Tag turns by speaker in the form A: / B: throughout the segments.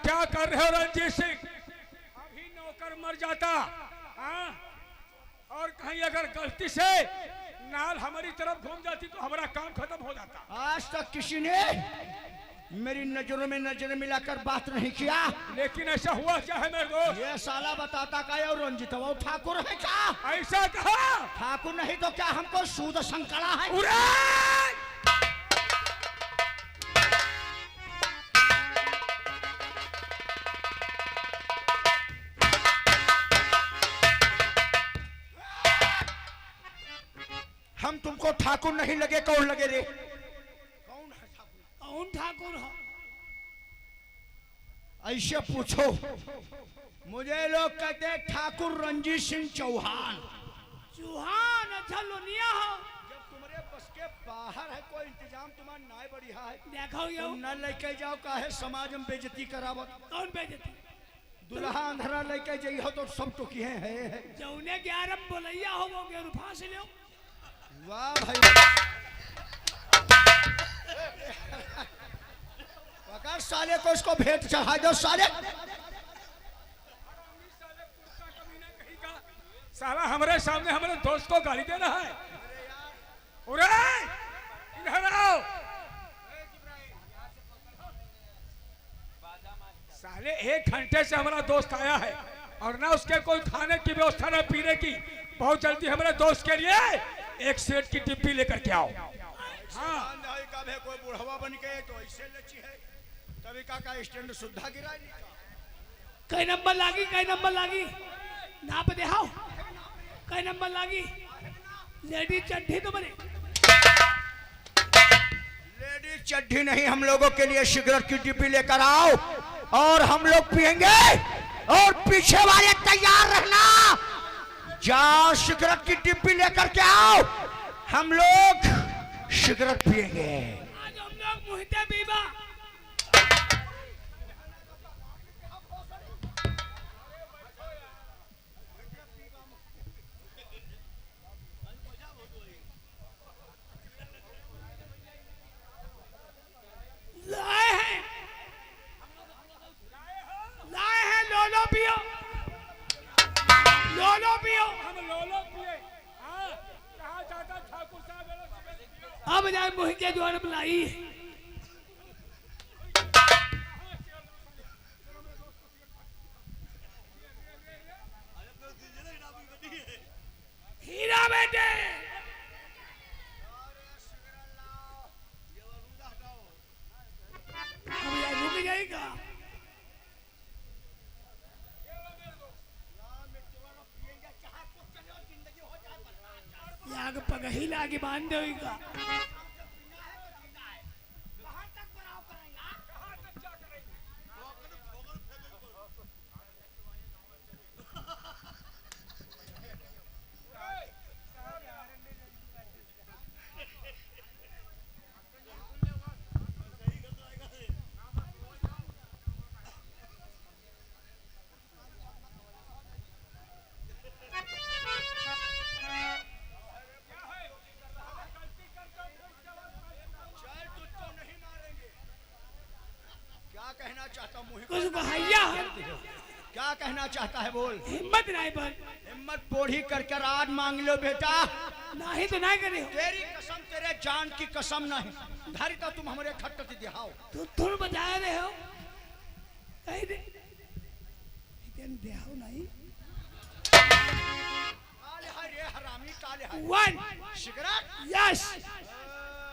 A: क्या कर रहे हो रंजीत सिंह? अभी नौकर मर जाता। हाँ? और कहीं अगर गलती से नाल हमारी तरफ घूम जाती तो हमारा काम खत्म हो जाता।
B: आज तक किसी ने मेरी नजरों में नजर मिलाकर बात नहीं किया,
A: लेकिन ऐसा हुआ क्या है मेरे दोस्त?
B: ये साला बताता का और रंजित वो ठाकुर है क्या?
A: ऐसा कहा?
B: ठाकुर नहीं तो क्या हमको सूद संकड़ा है? हम तुमको ठाकुर नहीं लगे, कौन लगे रे? कौन है ठाकुर?
C: कौन ठाकुर हो?
B: ऐसे पूछो। मुझे लोग कहते हैं ठाकुर रंजीत सिंह चौहान।
C: चौहान? अच्छा लोनिया हो।
B: जब तुम्हारे बस के बाहर है, कोई इंतजाम तुम्हारा ना बढ़िया है,
C: देखो ये
B: तुम न लेके जाओ काहे समाज में बेइज्जती करावत।
C: कौन बेइज्जती?
B: दुल्हा अंधरा लेके जाइए तो सब टुकी है।
C: जौने 11 बोलैया हो वो के रूपा से लो।
B: वाह भाई, पकड़ साले को, इसको भेंट चढ़ा दो साले।
A: साला हमारे सामने हमारे दोस्त को गाली दे रहा है। इधर आओ साले, 1 घंटे से हमारा दोस्त आया है और ना उसके कोई खाने की व्यवस्था ना पीने की। बहुत जल्दी हमारे दोस्त के लिए एक सेट की डिब्बी लेकर के आओ। हाँ,
B: कोई बुढ़वा बन के तो ऐसे लची है, तभी का स्टैंड सुद्धा गिरा।
C: कई नंबर लागी, कई नंबर लागी, नाप दे हाओ। कई नंबर लागी? लेडी चड्ढी तो बने।
B: लेडी चड्ढी नहीं, हम लोगों के लिए सिगरेट की डिब्बी लेकर आओ और हम लोग पिएंगे। और पीछे वाले तैयार रहना, जाओ सिगरेट की डिब्बी लेकर के आओ, हम लोग सिगरेट पिएंगे।
C: आज हम लोग मुहिते पीबा। लाए हैं लोलो पियो, लोलो पियो।
A: हम लोलो पिए। हाँ, कहा जाता ठाकुर साहब।
C: अब जाए मुहि के द्वार बुलाई। हीरा बेटे अब यार रुक जाएगा। याग पगही लागे बांध देगा। कुछ कहैया है?
B: क्या कहना चाहता है बोल।
C: हिम्मत नहीं बन,
B: हिम्मत बोढ़ी करके राज मांग लो बेटा।
C: नहीं तो नहीं करे।
B: तेरी कसम, तेरे जान की कसम नहीं, धारी तो तुम हमारे खट्ट दिखाओ।
C: तू थोड़ा बजा रहे हो कहीं दे देहो नहीं।
B: काले हाय रे हरामी, काले हाय।
C: 1
B: सिगरेट?
C: यस।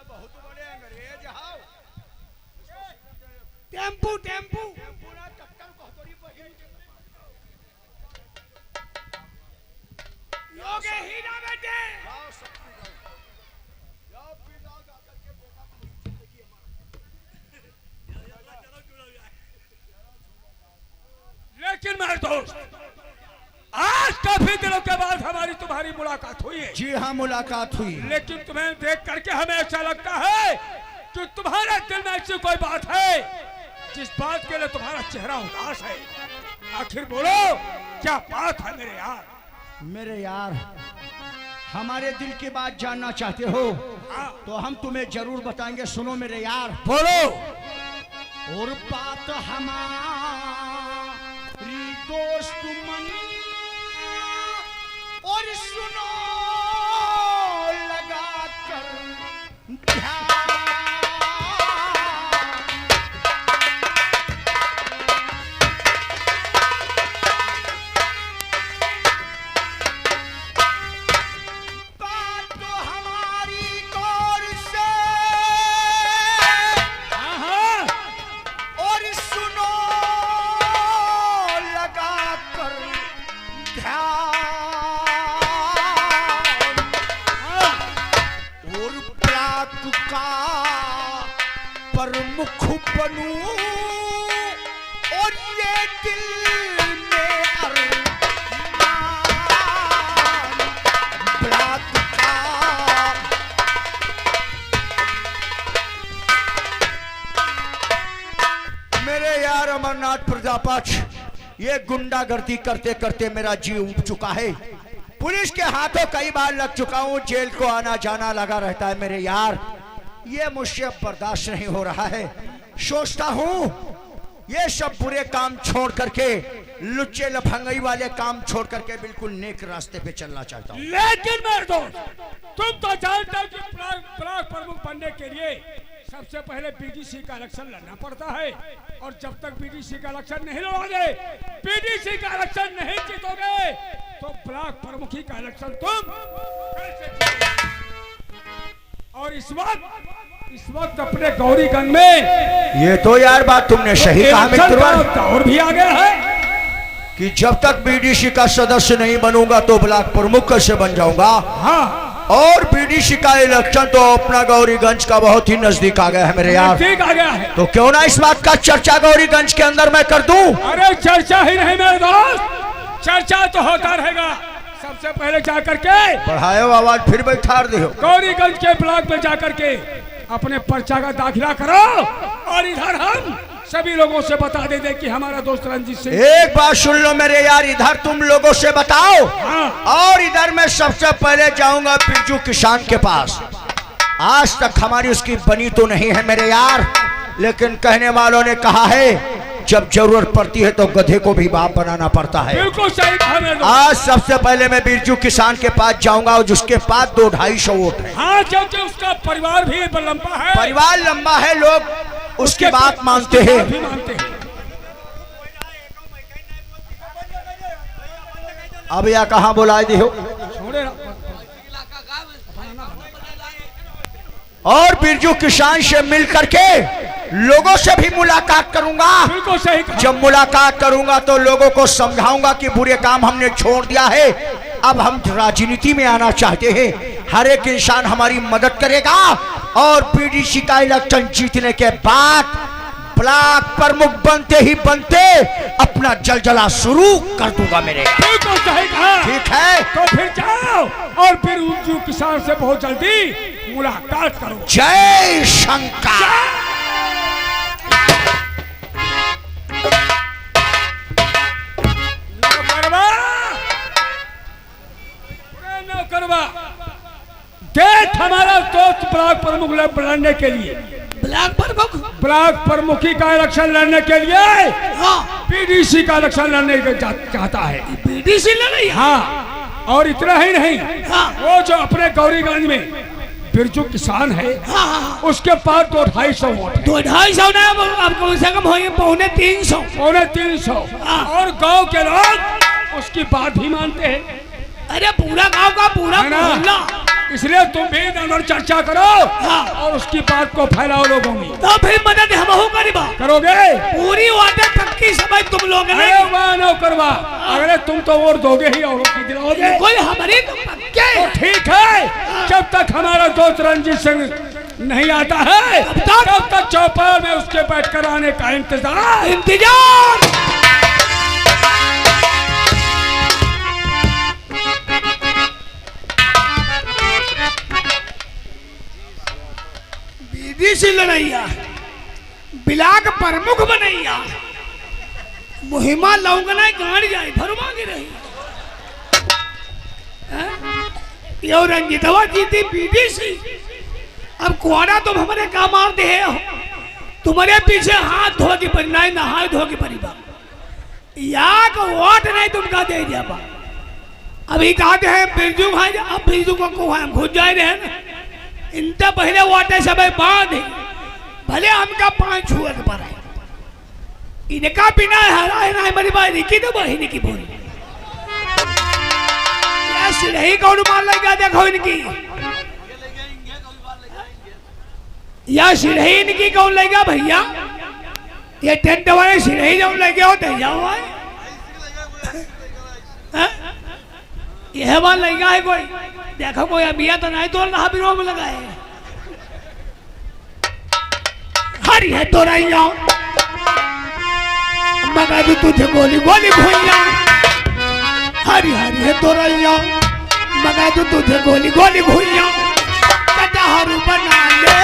B: बहुत बड़े अंग्रेज हाउ।
C: टेम्पू टेम्पू
B: पूरा टक्कर कहतोरी बहिन के
C: योगे हीरा बेटे।
B: जाओ सब पी जाओ, जाओ पी जाओ, जाकर के बेटा को देखिए हमारा।
A: लेकिन मेरे दोस्त, आज काफी दिनों के बाद हमारी तुम्हारी मुलाकात हुई है।
B: जी हाँ, मुलाकात हुई।
A: लेकिन तुम्हें देख करके हमें ऐसा लगता है कि तुम्हारे दिल में ऐसी कोई बात है जिस बात के लिए तुम्हारा चेहरा उदास है। आखिर बोलो, क्या बात है मेरे यार?
B: मेरे यार, हमारे दिल की बात जानना चाहते हो तो हम तुम्हें जरूर बताएंगे। सुनो मेरे यार,
A: बोलो।
B: और बात हमारी दोस्त मन और सुनो लगा कर ध्यान। बात तो हमारी गौर से और सुनो लगा कर ध्यान। और प्राक का प्रमुख बनूं और ये दिल में अरमान। प्राक का मेरे यार अमरनाथ प्रजापक्ष, ये गुंडागर्दी करते करते मेरा जी उब चुका है। पुलिस के हाथों कई बार लग चुका हूं, जेल को आना जाना लगा रहता है मेरे यार। ये मुझसे अब बर्दाश्त नहीं हो रहा है। सोचता हूं ये सब बुरे काम छोड़ करके, लुच्चे लफंगई वाले काम छोड़ करके बिल्कुल नेक रास्ते पे चलना चाहता हूं।
A: लेकिन मेरे दोस्त, तुम तो जानते हो कि ब्लॉक प्रमुख बनने के लिए सबसे पहले बीडीसी का इलेक्शन लड़ना पड़ता है। और जब तक बीडीसी का इलेक्शन नहीं लड़ोगे, बीडीसी का इलेक्शन नहीं जीतोगे, तो ब्लॉक प्रमुखी का इलेक्शन तुम कैसे जीतोगे? और इस वक्त अपने गौरीगंज में
B: ये तो यार बात तुमने सही कहा मित्रवर,
A: और भी आ गया है
B: कि जब तक बीडीसी का सदस्य नहीं बनूंगा तो ब्लॉक प्रमुख कैसे बन जाऊंगा।
A: हाँ,
B: और बीडीसी का इलेक्शन तो अपना गौरीगंज का बहुत ही नजदीक आ गया है मेरे यार।
A: ठीक आ गया है,
B: तो क्यों ना इस बात का चर्चा गौरीगंज के अंदर मैं कर दूं।
A: अरे चर्चा ही नहीं मेरे दोस्त, चर्चा तो होता रहेगा। सबसे पहले जाकर के
B: बढ़ाए आवाज फिर बैठार दे
A: गौरीगंज के ब्लॉक में जाकर के अपने पर्चा का दाखिला करो। और इधर हम सभी लोगों से बता दे कि हमारा दोस्त रंजीत सिंह।
B: एक बात सुन लो मेरे यार, इधर तुम लोगों से बताओ।
A: हाँ।
B: और इधर मैं सबसे पहले जाऊंगा बिरजू किसान के पास। आज तक हमारी उसकी बनी तो नहीं है मेरे यार, लेकिन कहने वालों ने कहा है जब जरूरत पड़ती है तो गधे को भी बाप बनाना पड़ता है।
A: बिल्कुल सही कहा मेरे दोस्त।
B: आज सबसे पहले मैं बिरजू किसान के पास जाऊंगा, और जिसके पास 200-250 वोट है।
A: हाँ, क्योंकि उसका परिवार भी लंबा है,
B: परिवार लंबा है, लोग उसकी बात मानते हैं।
A: भी मानते हैं।
B: अब या कहाँ बुलाए दी हो।
A: छोड़े
B: और बिरजू किसान से मिल करके लोगों से भी मुलाकात करूंगा।
A: बिल्कुल सही कहा।
B: जब मुलाकात करूंगा तो लोगों को समझाऊंगा कि बुरे काम हमने छोड़ दिया है, अब हम राजनीति में आना चाहते हैं। हर एक इंसान हमारी मदद करेगा और बीडीसी का इलेक्शन जीतने के बाद ब्लॉक प्रमुख बनते ही बनते अपना जलजला शुरू कर दूंगा मेरे।
A: बिल्कुल सही कहा।
B: ठीक है,
A: तो फिर जाओ और फिर बिरजू किसान से बहुत जल्दी मुलाकात करो।
B: जय शंकर।
A: देख हमारा दोस्त ब्लॉक प्रमुख लड़ने के लिए, ब्लॉक प्रमुखी का इलेक्शन लड़ने के लिए बीडीसी का इलेक्शन लड़ने चाहता है।
C: बीडीसी लड़।
A: हाँ, और इतना ही नहीं, वो जो अपने गौरीगंज में बिरजू किसान है, उसके पास 200-250 वोट।
C: 200-250 ना, अब कम से कम होंगे 350।
A: 350। और गांव के लोग उसकी बात भी मानते हैं।
C: अरे पूरा गांव का पूरा मोहल्ला।
A: इसलिए तुम भी इधर चर्चा करो और उसकी बात को फैलाओ लोगों में।
C: तो फिर मदद हम
A: करोगे।
C: पूरी वादे पक्की समझ तुम लोग
A: करवा। अरे तुम तो वोट दोगे ही और दिलाओगे।
C: कोई हमारे तो पक्के।
A: तो ठीक है, जब तक हमारा दोस्त रंजीत सिंह नहीं आता है तब तक चौपाल में उसके बैठ कर आने का इंतजार।
C: बीडीसी लड़ैया, ब्लॉक प्रमुख बनैया, मुहिमा लौंगना गाड़ी जाए भरमा की रही। यो रंजितवा जीती बीडीसी। अब कुआरा तुम हमारे काम मार दे हो, तुम्हारे पीछे हाथ धो की परी, नहाए धो की परी। याक वोट नहीं तुमका दे दिया बा अभी कहते हैं बिरजू भाई अब बिरजू को हम खुद जाए रहे ना इनसे पहले वोटे सब बांध भले हमका 5 छुअत पर है इनका बिना हरा है ना हमारी बात की तो बहन की बोली सिरही कौन मार लगा देखो इनकी या सिरही इनकी कौन लेगा भैया ये टेंट वाले सिरही जब लगे होते जाओ यह बात लगा है कोई देखो कोई अबिया तो नहीं तो रहा बिरो में लगा है हरी है तो रही जाओ मगा भी तुझे गोली गोली भूइया हरी हरी है तो रही जाओ मगा तो तुझे गोली गोली भूइया कटहर बना ले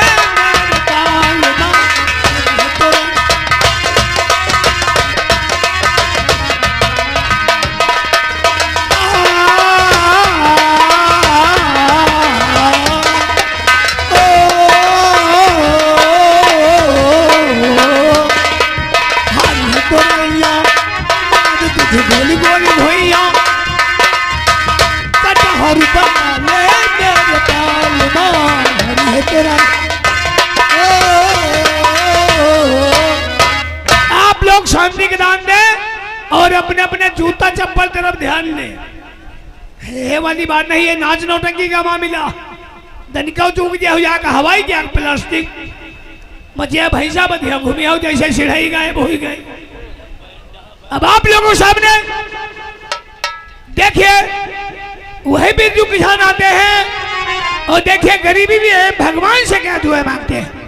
C: गोली गोली भैया कटहर बना ले मेरे तालमान हरी है तेरा आप लोग शांति के दान दें और अपने अपने जूता चप्पल तरफ ध्यान दें ये वाली बात नहीं है नाच नौटंकी का मामला दनिका चूक दिया हो जाएगा हवाई क्या प्लास्टिक मचिया भैंसा बधिया घूमी हो जैसे सिढ़ाई गायब हो गए अब आप लोगों सामने देखिए वही बिरजू किसान आते हैं और देखिए गरीबी भी है भगवान से क्या दुआ मांगते हैं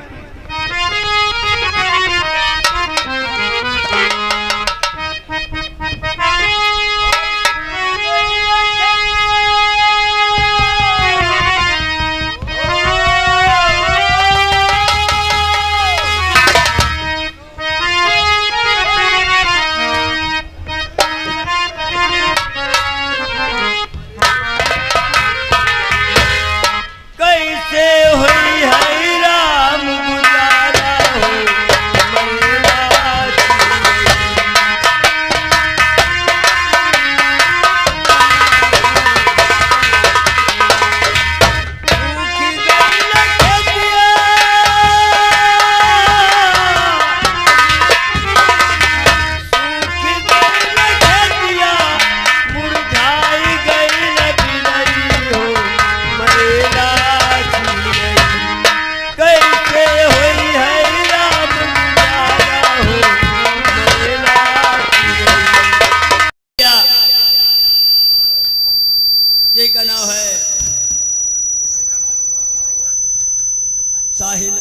D: साहिल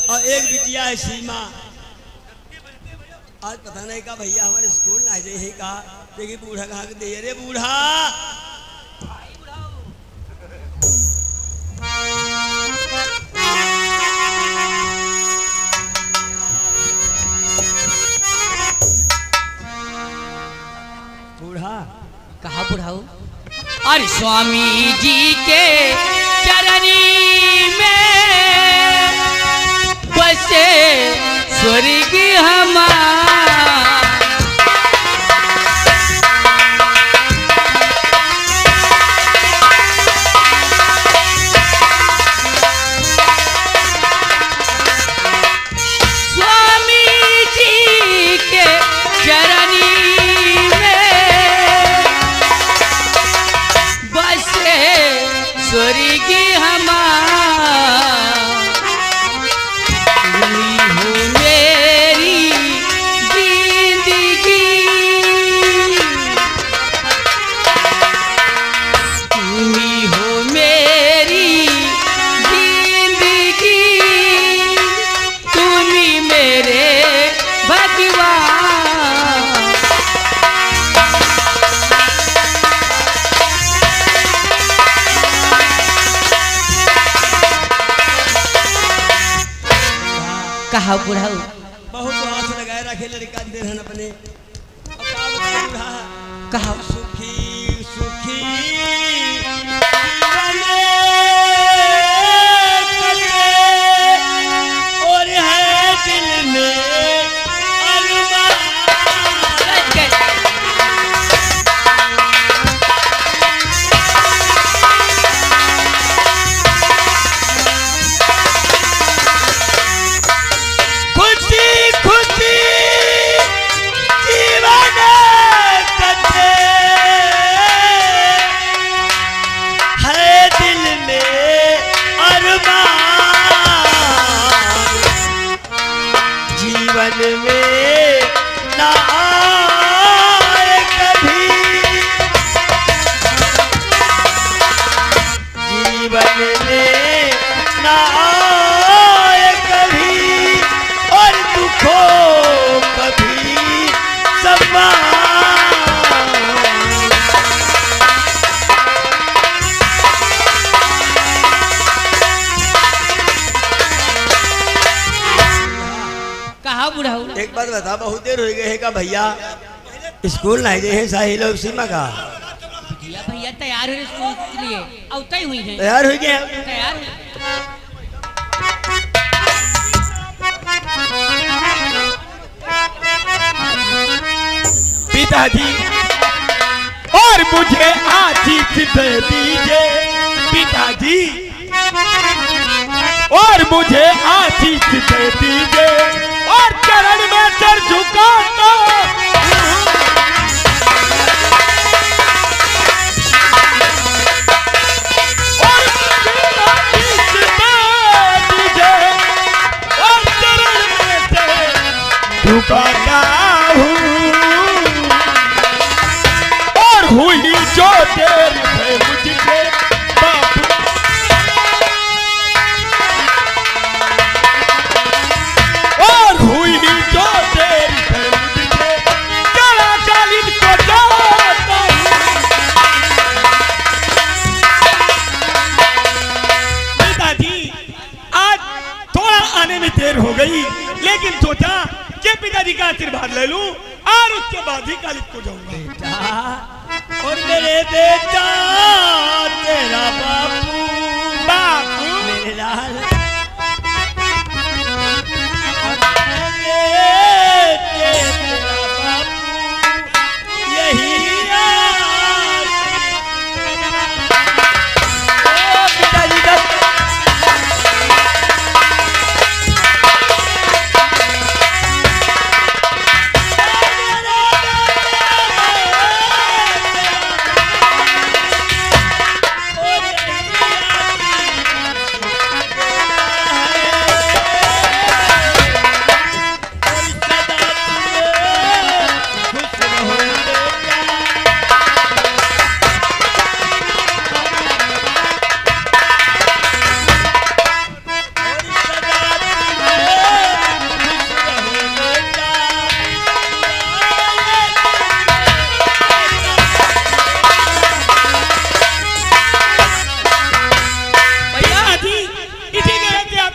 D: और एक बिटिया है सीमा आज पता नहीं का भैया हमारे स्कूल ना जाए कहा देखिए बूढ़ा कहा दे रे बूढ़ा बूढ़ा
E: कहा बुढ़ाऊ और स्वामी जी के चरनी में बसे स्वर्ग हमारा स्वामी जी के चरनी में बसे स्वर्ग हमारा हो मेरी जिंदगी तुम्ही हो मेरी जिंदगी तुम्ही मेरे भगवान कहा बुढ़ाऊ
D: बहुत हाथ लगाए रखे लड़का दे रहन अपने अब का बताऊं बूढ़ा
E: कहा
D: सुखी सुखी और है दिल में अरमान एक बात बता, बहुत देर हो गई है का भैया स्कूल नहीं गए हैं साहिल और सीमा का?
E: भैया भैया तैयार हुए स्कूल के लिए, औता ही हुई है।
D: तैयार हो गए?
E: तैयार हुई।
A: पिताजी और मुझे आशीष दे दीजिए, पिताजी और मुझे आशीष दे दीजिए, और चरण में सर झुका दो। और मुझे आशीष दे दीजिए, और चरण में सर झुकाता हूँ, और हुई जो देर है मुझसे बापू, और हुई जो देर है मुझसे जरा कालीन को जाता हूँ। पिताजी आज थोड़ा आने में देर हो गई, लेकिन सोचा कि पिताजी का आशीर्वाद ले लूं और उसके बाद ही कॉलेज को जाऊंगा।
D: और मेरे बेटा तेरा बापू,
A: बापू
D: मेरे लाल, तेरा बापू यही पिताजी का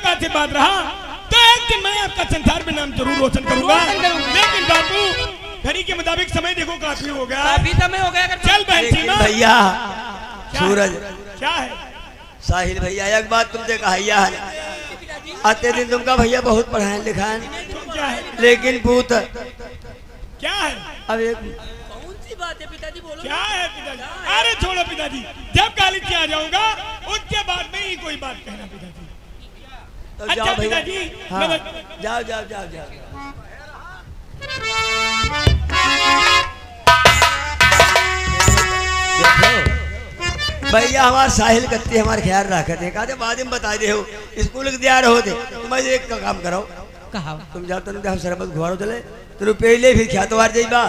A: आशीर्वाद रहा तो एक दिन मैं आपका संसार में नाम जरूर रोशन करूंगा। लेकिन बापू घड़ी के मुताबिक समय देखो काफी हो गया,
E: अभी समय हो गया।
A: चल बहन सीमा।
D: भैया
A: क्या
D: सूरज
A: है? क्या है
D: साहिल भैया, एक बात तुमसे कहा है, आते दिन तुमका भैया बहुत पढ़ाए लिखाए,
A: क्या है
D: लेकिन पूत
A: क्या है
D: अब एक
E: कौन सी बात है पिताजी, बोलो।
A: क्या है पिताजी? अरे छोड़ो पिताजी, जब कॉलेज से आ जाऊंगा उसके बाद में ही कोई बात कहना पिताजी।
D: तो
A: अच्छा
D: जाओ भैया,
A: पिताजी,
D: हाँ,
A: मैं-
D: जाओ जाओ जाओ जाओ। देखो भैया हमारे साहिल कत्ती हमारे ख्याल रखते हैं, कहते बाद में बता दे हो स्कूल के तैयार हो दे, तुम एक का काम करो,
E: कहा
D: तुम जाओ तुम हम शरबत घुमारो चले तो रुपये ले फिर ख्या तो वार जाइबा।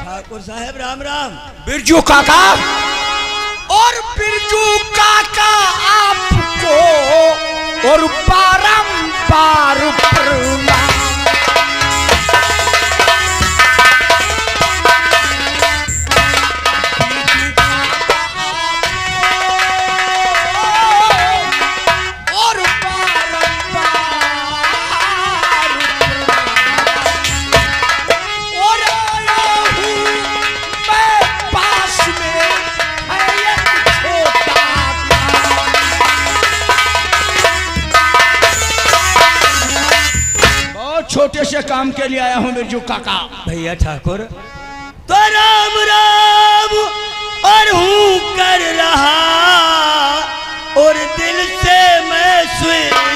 D: ठाकुर साहब राम राम।
B: बिरजू काका और बिरजू काका आपको और बारंबार प्रणाम। और बारंबार और आया हूँ मैं पास में है एक छोटा बहुत छोटे से काम के लिए आया हूँ बिरजू काका।
D: भैया ठाकुर तो राम राम और हूँ कर रहा और दिल से मैं स्वीकार।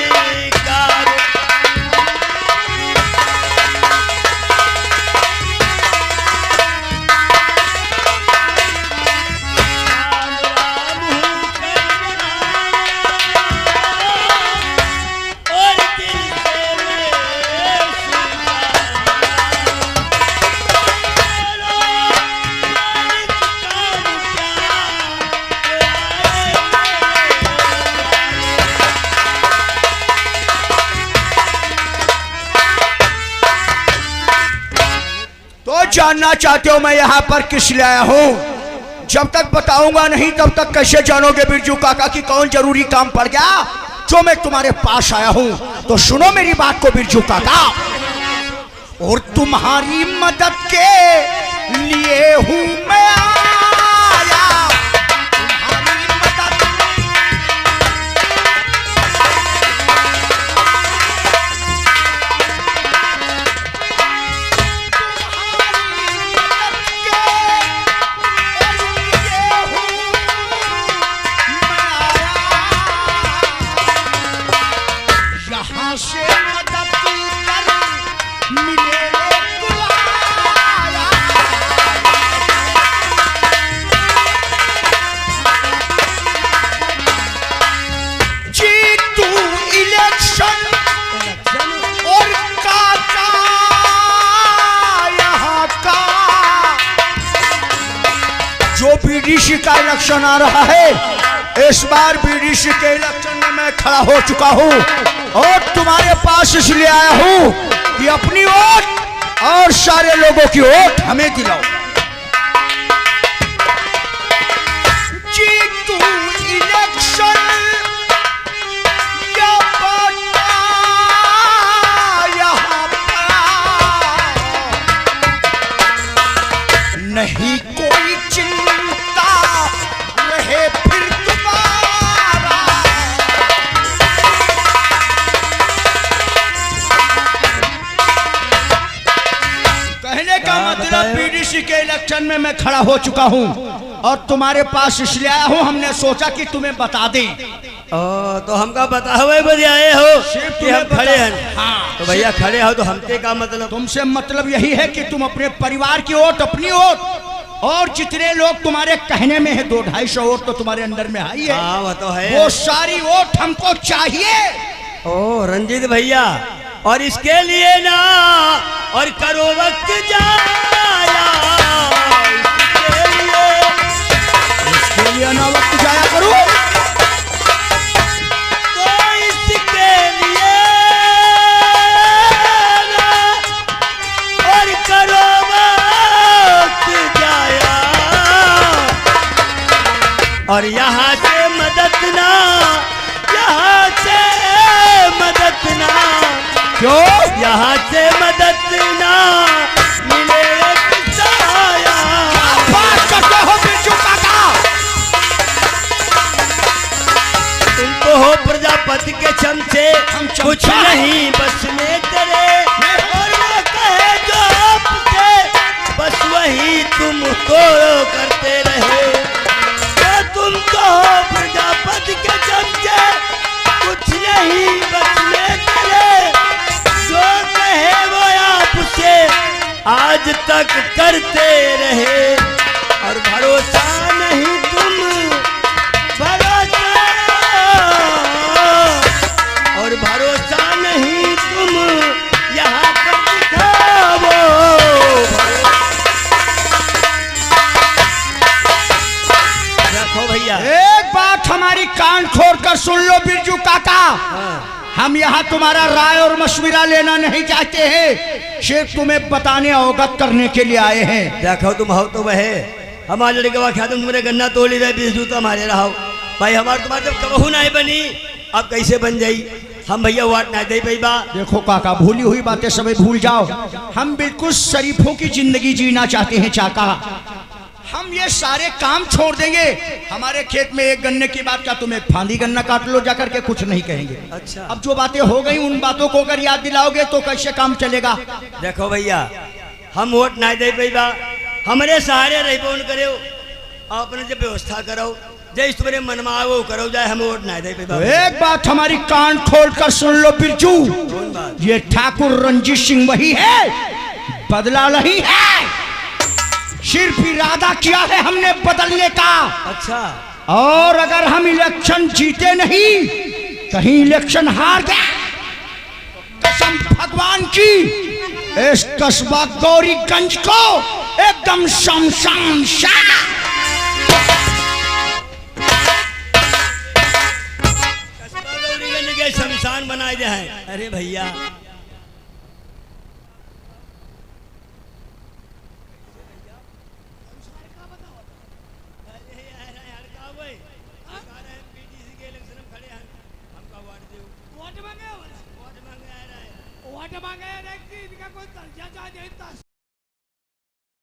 D: राम राम हूँ कर रहा और दिल से मैं स्वीकार।
B: जानना चाहते हो मैं यहाँ पर किस लिए आया हूँ? जब तक बताऊंगा नहीं तब तक कैसे जानोगे बिरजू काका कि कौन जरूरी काम पड़ गया जो मैं तुम्हारे पास आया हूँ? तो सुनो मेरी बात को बिरजू काका, और तुम्हारी मदद के लिए हूँ मैं आया। तुम्हारी मदद यहाँ से मदद कर मिले तो आया। जीतू इलेक्शन और काका यहाँ का जो बीडीसी का इलेक्शन आ रहा है, इस बार बीडीसी के इलेक्शन में मैं खड़ा हो चुका हूँ और तुम्हारे पास इसलिए आया हूँ कि अपनी वोट और सारे लोगों की वोट हमें दिलाओ। जीतू इलेक्शन या बता यहाँ पर नहीं कोई चिंता रहे फिर तुम्हारा। कहने का मतलब बीडीसी के इलेक्शन में मैं खड़ा हो चुका हूँ और तुम्हारे पास इसलिए आया हूँ, हमने सोचा कि तुम्हें बता दें।
D: तो हमका बता हुए बजे आए हो
B: सिर्फ
D: कि हम
B: तुम्हें
D: खड़े
B: बता-
D: हैं।
B: हाँ,
D: तो भैया खड़े हो तो हमसे का मतलब?
B: तुमसे मतलब यही है कि तुम अपने परिवार की वोट, अपनी वोट और जितने लोग तुम्हारे कहने में है 200-250 वोट तो तुम्हारे अंदर में आई है,
D: हाँ वो तो है।
B: वो सारी वोट हमको चाहिए।
D: ओ रंजीत भैया, और इसके लिए ना और करो वक्त जाया,
B: इसके लिए ना वक्त जाया करूं।
D: तो इसके लिए ना और करो वक्त जाया, और यहाँ से मदद ना, यहाँ से मदद ना,
B: क्यों?
D: यहाँ से मदद ना मिले एक साया।
B: बात करते हो बिरजू काका?
D: तुम तो हो प्रजापति के चमचे,
B: हम चमचा
D: कुछ
B: हैं।
D: नहीं बस में तेरे, और वो कहे जो आपसे बस वही तुमको करते रहे। तो तुम तो हो प्रजापति के चमचे, कुछ नहीं बस में तेरे, जो कहे वो आपसे आज तक करते रहे। और भरोसा नहीं तुम, भरोसा, और भरोसा नहीं तुम यहाँ पर दिखाओ। रखो भैया।
B: एक बात हमारी कान खोल कर सुन लो बिरजू काका, हम यहाँ तुम्हारा राय और मशविरा लेना नहीं चाहते हैं, सिर्फ तुम्हें बताने अवगत करने के लिए आए हैं।
D: देखो तुम हो तो वह हमारे लड़के का ख्याल तुम्हारे गन्ना तोड़ी रहे, 20 जूता हमारे रहो भाई। हमारे तुम्हारे जब कबहू नहीं बनी, अब कैसे बन जाई? हम भैया वाट नहीं दे पाई बा।
B: देखो काका, भूली हुई बातें सब भूल जाओ, हम बिल्कुल शरीफों की जिंदगी जीना चाहते हैं चाका। हम ये सारे काम छोड़ देंगे। हमारे खेत में एक गन्ने की बात का, तुम एक फांदी गन्ना काट लो जाकर के, कुछ नहीं कहेंगे।
D: अच्छा।
B: अब जो बातें हो गई उन बातों को अगर याद दिलाओगे तो कैसे काम चलेगा?
D: देखो भैया, हम वोट नहीं दे पाई बा, हमारे सहारे रह फोन करो, आपने जब व्यवस्था करो, जैसे तुम्हारे मन में आओ करो, जाए हम वोट नहीं दे पाई
B: तो
D: बा।
B: एक बात हमारी कान खोल कर सुन लो बिरजू, ये ठाकुर रंजीत सिंह वही है, बदला नहीं है। सिर्फ इरादा किया है हमने बदलने का।
D: अच्छा।
B: और अगर हम इलेक्शन जीते नहीं, कहीं इलेक्शन हार गए, कसम भगवान की, इस कस्बा गौरीगंज को एकदम शमशान सा
D: गौरीगंज के शमशान बनाए दे हैं। अरे भैया भाई आ रहे हैं पीडीसी के इलेक्शन में खड़े हैं हमका वोट दो
C: वोट मांगे
D: वोट मांगने आ रहा है
C: वोट मांगे इनका कोई दर्जा चाहिए 10